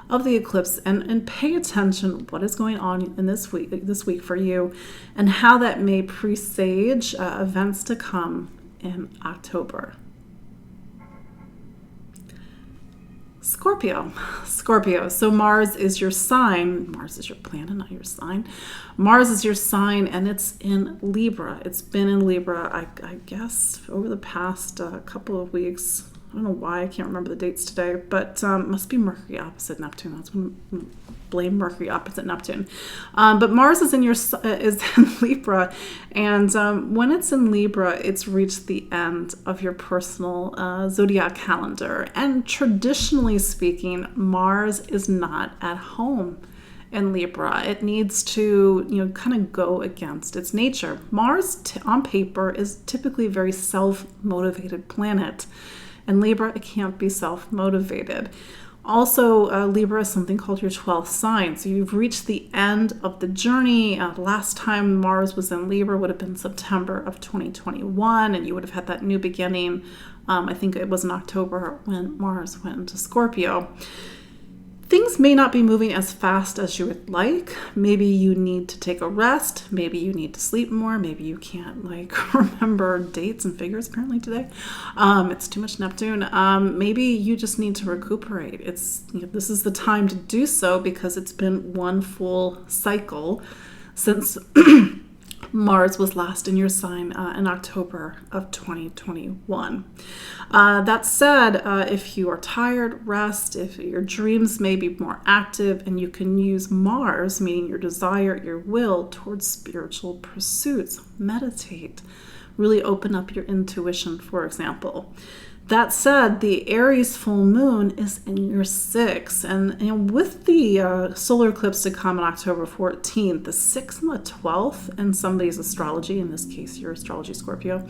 of the eclipse, and pay attention what is going on in this week for you, and how that may presage events to come in October. Scorpio. So Mars is your sign. Mars is your planet, not your sign. Mars is your sign, and it's in Libra. It's been in Libra, I guess, over the past couple of weeks. I don't know why, I can't remember the dates today, but must be Mercury opposite Neptune. That's when blame Mercury opposite Neptune. But Mars is in Libra, and when it's in Libra, it's reached the end of your personal zodiac calendar. And traditionally speaking, Mars is not at home in Libra. It needs to, kind of go against its nature. Mars, on paper, is typically a very self-motivated planet. And Libra, it can't be self-motivated. Also, Libra is something called your 12th sign. So you've reached the end of the journey. Last time Mars was in Libra would have been September of 2021, and you would have had that new beginning. I think it was in October when Mars went into Scorpio. Things may not be moving as fast as you would like. Maybe you need to take a rest. Maybe you need to sleep more. Maybe you can't remember dates and figures apparently today. It's too much Neptune. Maybe you just need to recuperate. This is the time to do so, because it's been one full cycle since Mars was last in your sign in October of 2021. That said, if you are tired, rest. If your dreams may be more active, and you can use Mars, meaning your desire, your will, towards spiritual pursuits. Meditate. Really open up your intuition, for example. That said, the Aries full moon is in your 6th, and with the solar eclipse to come on October 14th, the 6th and the 12th in somebody's astrology, in this case your astrology Scorpio,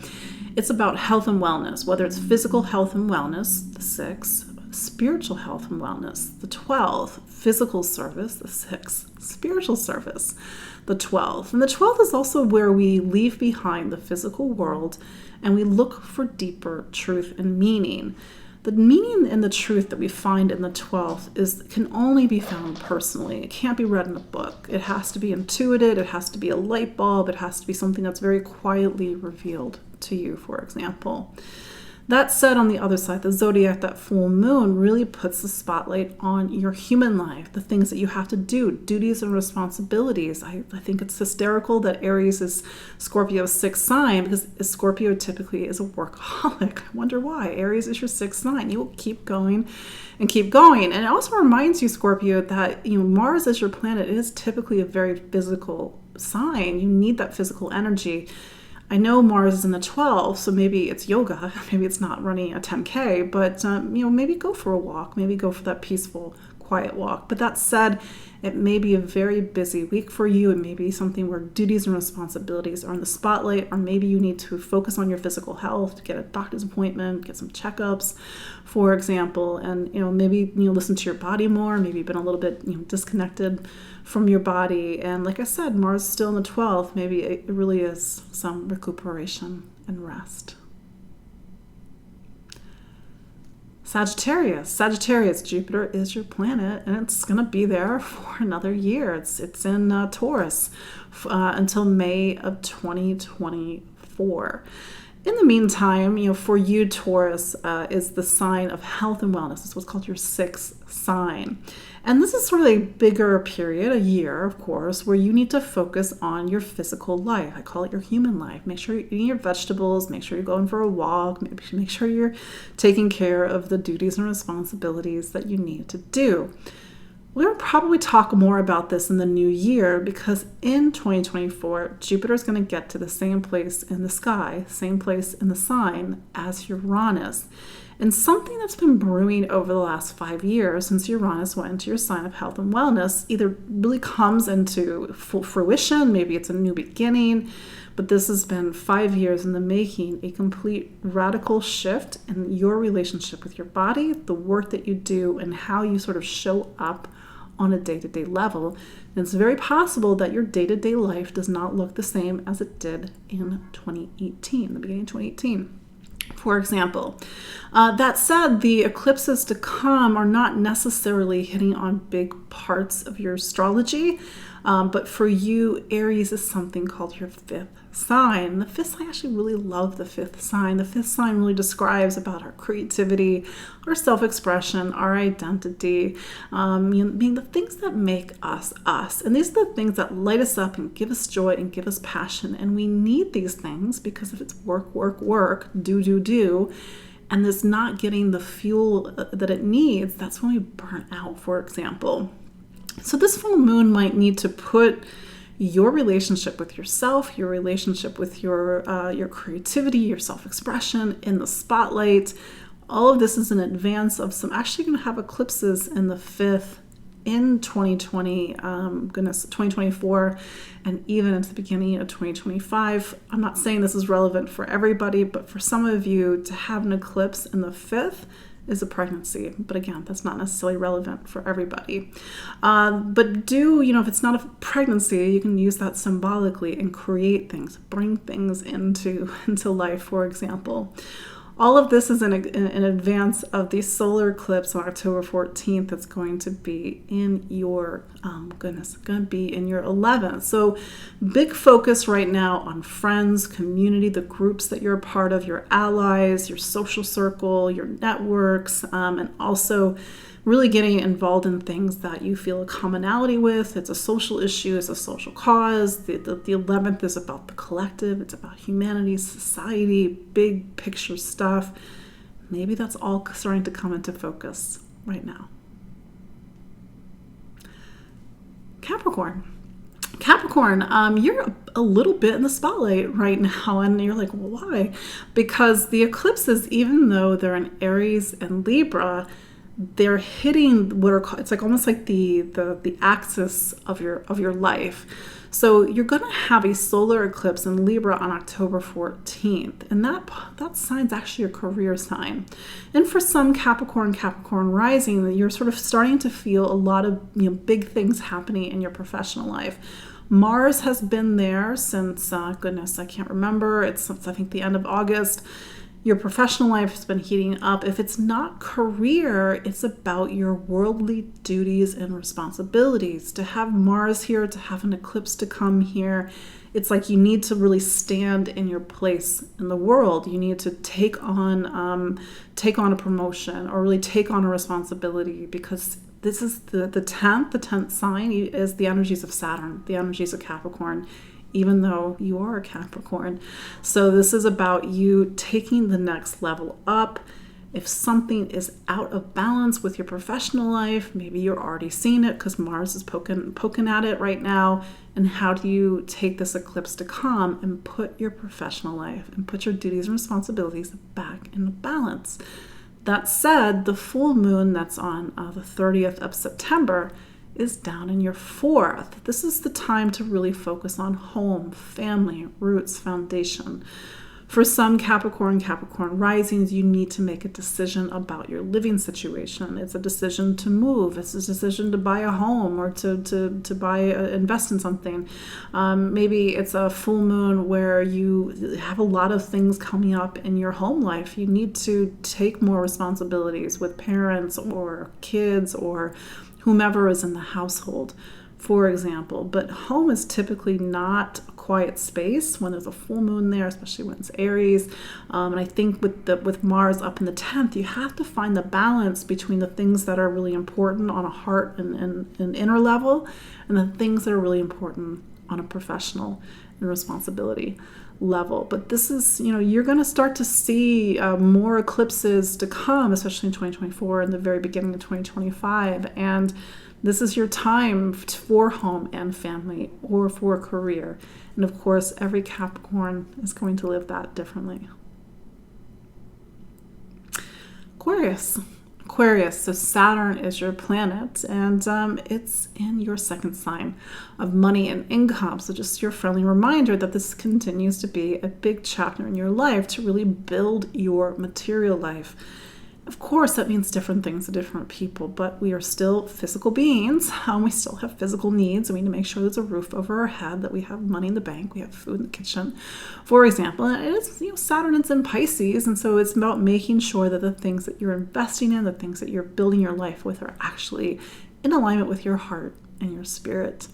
it's about health and wellness, whether it's physical health and wellness, the 6th, spiritual health and wellness. The 12th, physical service. The 6th, spiritual service. The 12th. And the 12th is also where we leave behind the physical world and we look for deeper truth and meaning. The meaning and the truth that we find in the 12th can only be found personally. It can't be read in a book. It has to be intuited. It has to be a light bulb. It has to be something that's very quietly revealed to you, for example. That said, on the other side, the zodiac, that full moon, really puts the spotlight on your human life, the things that you have to do, duties and responsibilities. I think it's hysterical that Aries is Scorpio's sixth sign, because Scorpio typically is a workaholic. I wonder why. Aries is your sixth sign. You will keep going and keep going. And it also reminds you, Scorpio, that Mars as your planet is typically a very physical sign. You need that physical energy. I know Mars is in the 12, so maybe it's yoga, maybe it's not running a 10K, but maybe go for a walk, maybe go for that peaceful, quiet walk. But that said, it may be a very busy week for you. It may be something where duties and responsibilities are in the spotlight, or maybe you need to focus on your physical health, get a doctor's appointment, get some checkups, for example, and maybe listen to your body more. Maybe you've been a little bit disconnected from your body. And like I said, Mars is still in the 12th. Maybe it really is some recuperation and rest. Sagittarius, Jupiter is your planet, and it's going to be there for another year. It's in Taurus until May of 2024. In the meantime, for you, Taurus is the sign of health and wellness. It's what's called your sixth sign. And this is sort of a bigger period, a year, of course, where you need to focus on your physical life. I call it your human life. Make sure you're eating your vegetables. Make sure you're going for a walk. Make sure you're taking care of the duties and responsibilities that you need to do. We'll probably talk more about this in the new year, because in 2024, Jupiter is going to get to the same place in the sky, same place in the sign as Uranus. And something that's been brewing over the last 5 years since Uranus went into your sign of health and wellness either really comes into full fruition, maybe it's a new beginning, but this has been 5 years in the making, a complete radical shift in your relationship with your body, the work that you do, and how you sort of show up on a day-to-day level. And it's very possible that your day-to-day life does not look the same as it did in 2018, the beginning of 2018. For example, that said, the eclipses to come are not necessarily hitting on big parts of your astrology, but for you, Aries is something called your fifth sign. The fifth sign, I actually really love the fifth sign. The fifth sign really describes about our creativity, our self-expression, our identity, being the things that make us us. And these are the things that light us up and give us joy and give us passion. And we need these things, because if it's work, do, and it's not getting the fuel that it needs, that's when we burn out, for example. So this full moon might need to put your relationship with yourself, your relationship with your creativity, your self-expression in the spotlight. All of this is in advance of some actually going to have eclipses in the 5th in 2024, and even into the beginning of 2025. I'm not saying this is relevant for everybody, but for some of you, to have an eclipse in the 5th is a pregnancy. But again, that's not necessarily relevant for everybody. But if it's not a pregnancy, you can use that symbolically and create things, bring things into life, for example. All of this is in advance of the solar eclipse on October 14th. That's going to be in your, going to be in your 11th. So big focus right now on friends, community, the groups that you're a part of, your allies, your social circle, your networks, and also really getting involved in things that you feel a commonality with. It's a social issue, it's a social cause. The 11th is about the collective, it's about humanity, society, big picture stuff. Maybe that's all starting to come into focus right now. Capricorn, you're a little bit in the spotlight right now, and you're like, well, why? Because the eclipses, even though they're in Aries and Libra, they're hitting what are called, it's like almost like the axis of your life. So you're going to have a solar eclipse in Libra on October 14th, and that sign's actually your career sign. And for some Capricorn rising, you're sort of starting to feel a lot of big things happening in your professional life. Mars has been there since, goodness, I can't remember. It's since I think the end of August. Your professional life has been heating up. If it's not career, it's about your worldly duties and responsibilities. To have Mars here, to have an eclipse to come here, it's like you need to really stand in your place in the world. You need to take on a promotion or really take on a responsibility, because this is the 10th sign is the energies of Saturn, the energies of Capricorn, even though you are a Capricorn. So this is about you taking the next level up. If something is out of balance with your professional life, maybe you're already seeing it because Mars is poking at it right now. And how do you take this eclipse to come and put your professional life and put your duties and responsibilities back into balance? That said, the full moon that's on the 30th of September is down in your 4th. This is the time to really focus on home, family, roots, foundation. For some Capricorn risings, you need to make a decision about your living situation. It's a decision to move. It's a decision to buy a home or to invest in something. Maybe it's a full moon where you have a lot of things coming up in your home life. You need to take more responsibilities with parents or kids or whomever is in the household, for example. But home is typically not a quiet space when there's a full moon there, especially when it's Aries. And I think with Mars up in the 10th, you have to find the balance between the things that are really important on a heart and inner level, and the things that are really important on a professional and responsibility level. But this is, you're going to start to see more eclipses to come, especially in 2024 and the very beginning of 2025. And this is your time for home and family or for career. And of course, every Capricorn is going to live that differently. Aquarius, so Saturn is your planet, and it's in your second sign of money and income. So just your friendly reminder that this continues to be a big chapter in your life to really build your material life. Of course, that means different things to different people, but we are still physical beings. We still have physical needs. We need to make sure there's a roof over our head, that we have money in the bank, we have food in the kitchen, for example. And it is, Saturn is in Pisces, and so it's about making sure that the things that you're investing in, the things that you're building your life with, are actually in alignment with your heart and your spirit.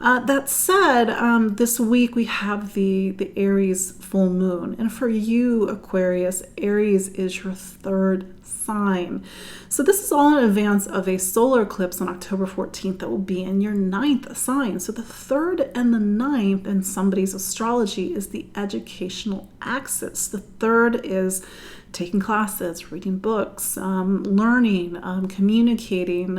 That said, this week we have the Aries full moon. And for you, Aquarius, Aries is your third sign. So this is all in advance of a solar eclipse on October 14th that will be in your 9th sign. So the 3rd and the 9th in somebody's astrology is the educational axis. The 3rd is taking classes, reading books, learning, communicating,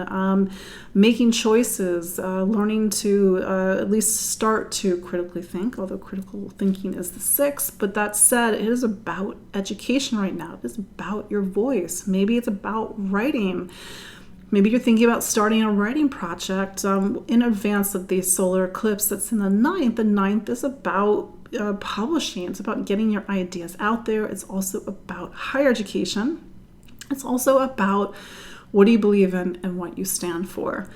making choices, learning to at least start to critically think, although critical thinking is the 6th. But that said, it is about education right now. It is about your voice. Maybe it's about writing. Maybe you're thinking about starting a writing project in advance of the solar eclipse that's in the 9th. The 9th is about publishing. It's about getting your ideas out there. It's also about higher education. It's also about what do you believe in and what you stand for.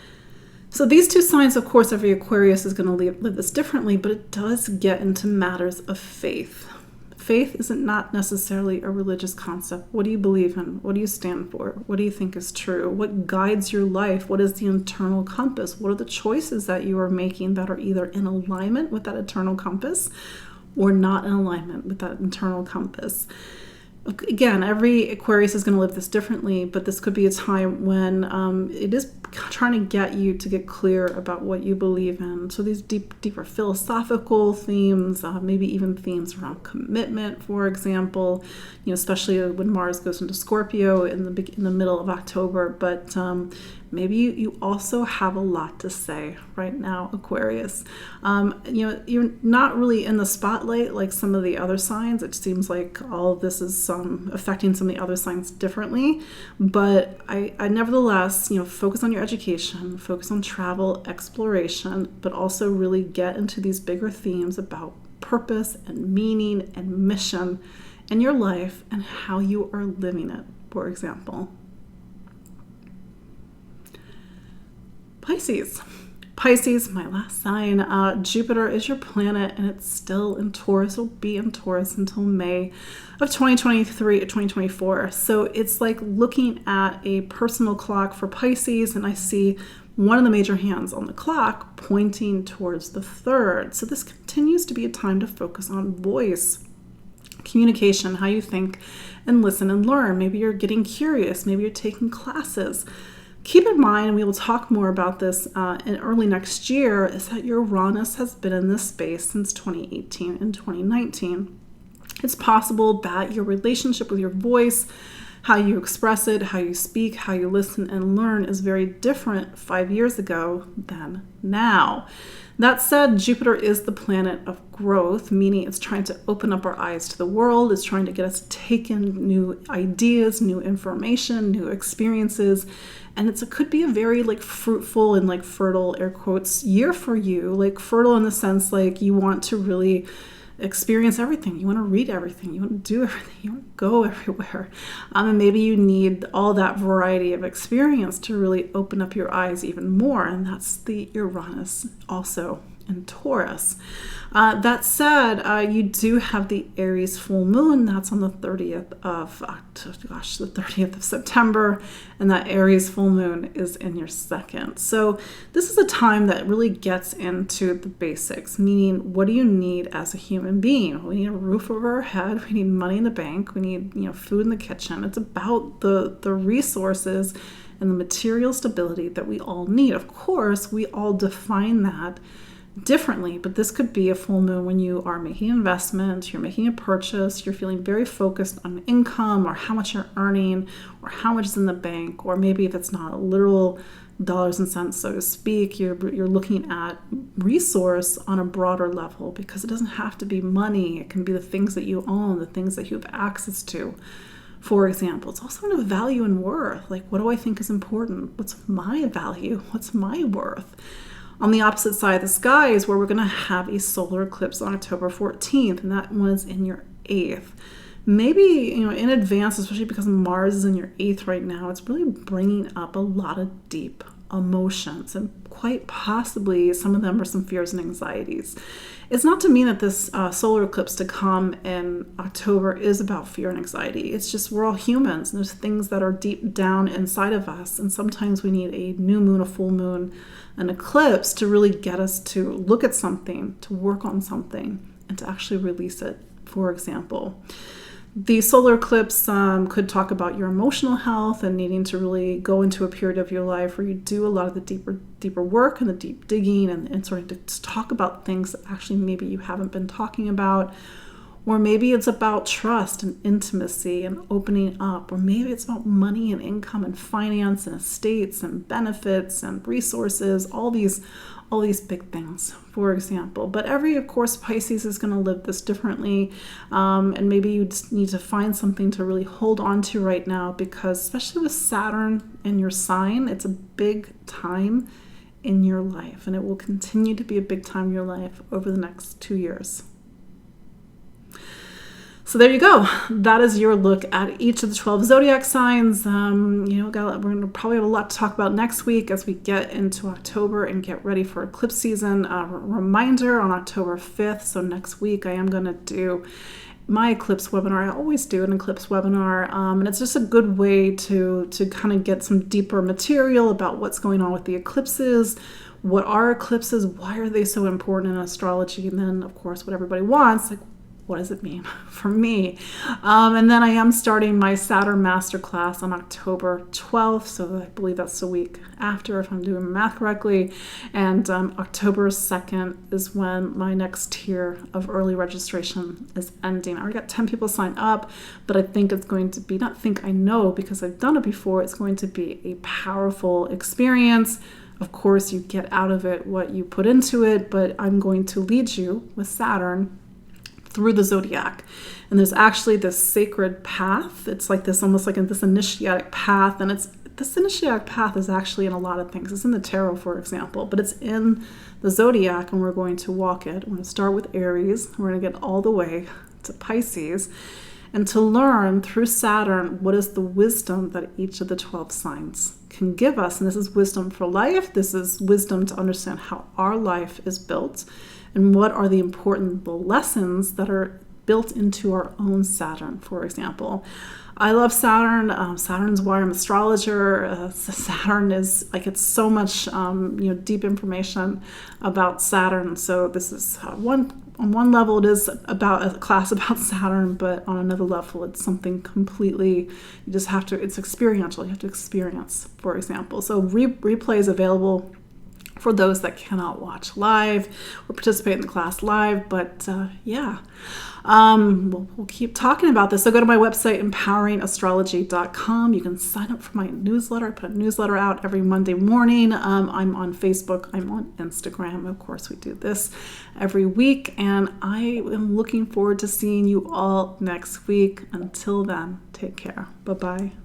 So these two signs, of course, every Aquarius is going to live this differently, but it does get into matters of faith. Faith isn't not necessarily a religious concept. What do you believe in? What do you stand for? What do you think is true? What guides your life? What is the internal compass? What are the choices that you are making that are either in alignment with that internal compass or not in alignment with that internal compass? Again, every Aquarius is going to live this differently, but this could be a time when it is trying to get you to get clear about what you believe in. So these deeper philosophical themes, maybe even themes around commitment, for example, especially when Mars goes into Scorpio in the middle of October. But maybe you also have a lot to say right now, Aquarius. You're not really in the spotlight like some of the other signs. It seems like all of this is affecting some of the other signs differently. But I nevertheless, focus on your education, focus on travel, exploration, but also really get into these bigger themes about purpose and meaning and mission in your life and how you are living it, for example. Pisces, my last sign. Jupiter is your planet, and it's still in Taurus. Will be in Taurus until May of 2024. So it's like looking at a personal clock for Pisces, and I see one of the major hands on the clock pointing towards the third. So this continues to be a time to focus on voice, communication, how you think and listen and learn. Maybe you're getting curious. Maybe you're taking classes. Keep in mind, and we will talk more about this in early next year, is that Uranus has been in this space since 2018 and 2019. It's possible that your relationship with your voice, how you express it, how you speak, how you listen and learn is very different 5 years ago than now. That said, Jupiter is the planet of growth, meaning it's trying to open up our eyes to the world. It's trying to get us to take in new ideas, new information, new experiences. And it could be a very fruitful and fertile, air quotes, year for you. Fertile in the sense you want to really experience everything. You want to read everything. You want to do everything. You want to go everywhere. And maybe you need all that variety of experience to really open up your eyes even more. And that's the Uranus also in Taurus. That said, you do have the Aries full moon. That's on the 30th of September. And that Aries full moon is in your second. So this is a time that really gets into the basics, meaning what do you need as a human being? We need a roof over our head. We need money in the bank. We need food in the kitchen. It's about the resources and the material stability that we all need. Of course, we all define that differently, but this could be a full moon when you are making investments, you're making a purchase, you're feeling very focused on income or how much you're earning or how much is in the bank, or maybe if it's not a literal dollars and cents, so to speak, you're looking at resource on a broader level, because it doesn't have to be money. It can be the things that you own, the things that you have access to. For example, it's also a value and worth. What do I think is important? What's my value? What's my worth? On the opposite side of the sky is where we're going to have a solar eclipse on October 14th, and that one is in your 8th. Maybe, in advance, especially because Mars is in your 8th right now, it's really bringing up a lot of deep emotions, and quite possibly some of them are some fears and anxieties. It's not to mean that this solar eclipse to come in October is about fear and anxiety. It's just we're all humans, and there's things that are deep down inside of us, and sometimes we need a new moon, a full moon, an eclipse to really get us to look at something, to work on something, and to actually release it, for example. The solar eclipse could talk about your emotional health and needing to really go into a period of your life where you do a lot of the deeper work and the deep digging and sort of to talk about things that actually maybe you haven't been talking about. Or maybe it's about trust and intimacy and opening up. Or maybe it's about money and income and finance and estates and benefits and resources, all these big things, for example. But of course, Pisces is going to live this differently. And maybe you just need to find something to really hold on to right now, because especially with Saturn in your sign, it's a big time in your life. And it will continue to be a big time in your life over the next 2 years. So there you go. That is your look at each of the 12 zodiac signs. We're going to probably have a lot to talk about next week as we get into October and get ready for eclipse season. Reminder on October 5th. So next week I am going to do my eclipse webinar. I always do an eclipse webinar, and it's just a good way to kind of get some deeper material about what's going on with the eclipses. What are eclipses? Why are they so important in astrology? And then, of course, what everybody wants, what does it mean for me? And then I am starting my Saturn Masterclass on October 12th. So I believe that's the week after, if I'm doing my math correctly. And October 2nd is when my next tier of early registration is ending. I already got 10 people signed up, but I think it's going to be, I know because I've done it before, it's going to be a powerful experience. Of course, you get out of it what you put into it, but I'm going to lead you with Saturn through the zodiac. And there's actually this sacred path. It's like this, almost like this initiatic path. And this initiatic path is actually in a lot of things. It's in the tarot, for example, but it's in the zodiac, and we're going to walk it. We're going to start with Aries. We're going to get all the way to Pisces, and to learn through Saturn what is the wisdom that each of the 12 signs can give us. And this is wisdom for life. This is wisdom to understand how our life is built and what are the important lessons that are built into our own Saturn, for example. I love Saturn. Saturn's why I'm an astrologer. Saturn is like, it's so much deep information about Saturn. So this is on one level it is about a class about Saturn, but on another level it's something completely, you just have to, it's experiential. You have to experience, for example. So replay is available for those that cannot watch live or participate in the class live. But we'll keep talking about this. So go to my website, empoweringastrology.com. You can sign up for my newsletter. I put a newsletter out every Monday morning. I'm on Facebook. I'm on Instagram. Of course, we do this every week. And I am looking forward to seeing you all next week. Until then, take care. Bye-bye.